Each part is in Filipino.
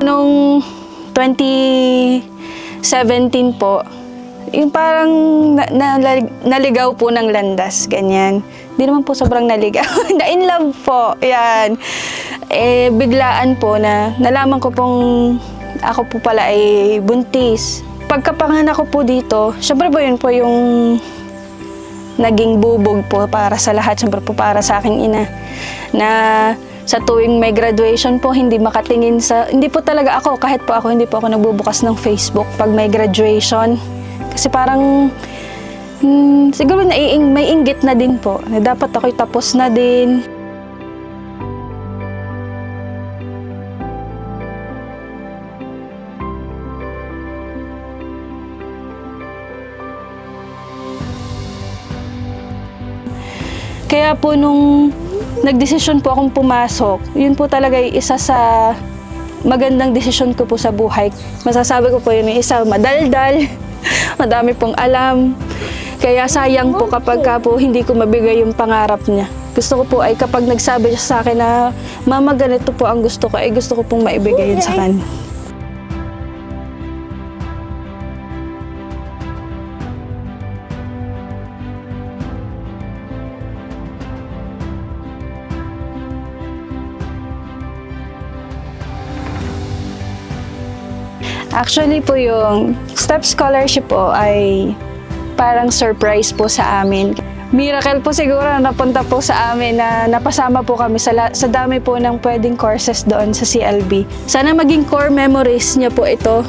nung 2017 po, yung parang naligaw po ng landas, ganyan. Hindi naman po sobrang naligaw. Na-in love po, yan. Biglaan po na nalaman ko pong ako po pala ay buntis. Pagkapanganak ko po dito, syempre po yun po yung naging bubog po para sa lahat. Syempre po para sa aking ina. Na sa tuwing may graduation po, hindi makatingin sa... Hindi po talaga ako, kahit po ako, hindi po ako nagbubukas ng Facebook pag may graduation. Kasi parang... siguro may inggit na din po, na dapat ako'y tapos na din. Kaya po nung nagdesisyon po akong pumasok, yun po talaga yung isa sa magandang desisyon ko po sa buhay. Masasabi ko po yun, yung isa, madaldal, madami pong alam. Kaya sayang po kapag po hindi ko mabigay yung pangarap niya. Gusto ko po ay kapag nagsabi siya sa akin na, Mama, ganito po ang gusto ko, ay gusto ko pong maibigay yun sa kanya. Actually po yung STEP scholarship po ay parang surprise po sa amin. Miracle po siguro na napunta po sa amin na napasama po kami sa dami po ng pwedeng courses doon sa CLB. Sana maging core memories niya po ito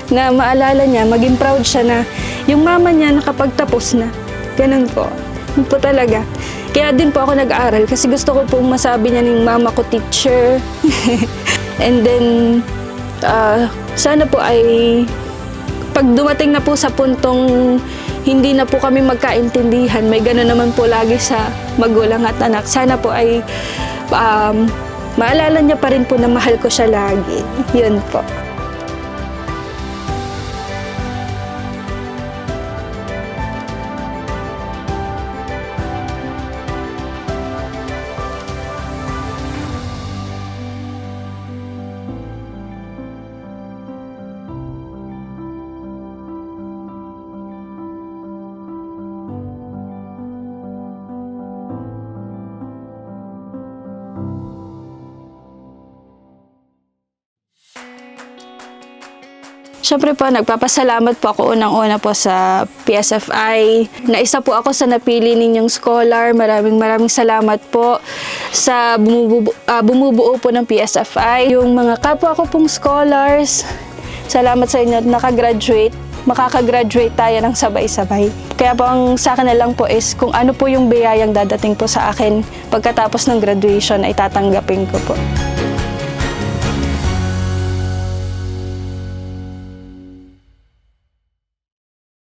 na maalala niya, maging proud siya na yung mama niya nakapagtapos na. Ganun po. Yun po talaga. Kaya din po ako nag-aaral kasi gusto ko pong masabi niya ng mama ko teacher. And then sana po ay pag dumating na po sa puntong hindi na po kami magkaintindihan, may gano'n naman po lagi sa magulang at anak. Sana po ay maalala niya pa rin po na mahal ko siya lagi. Yun po. Siyempre po, nagpapasalamat po ako unang-una po sa PSFI. Na isa po ako sa napili ninyong scholar. Maraming salamat po sa bumubuo po ng PSFI. Yung mga kapwa ko pong scholars, salamat sa inyo at nakagraduate. Makakagraduate tayo ng sabay-sabay. Kaya po ang sa akin na lang po is kung ano po yung biyayang dadating po sa akin pagkatapos ng graduation ay tatanggapin ko po.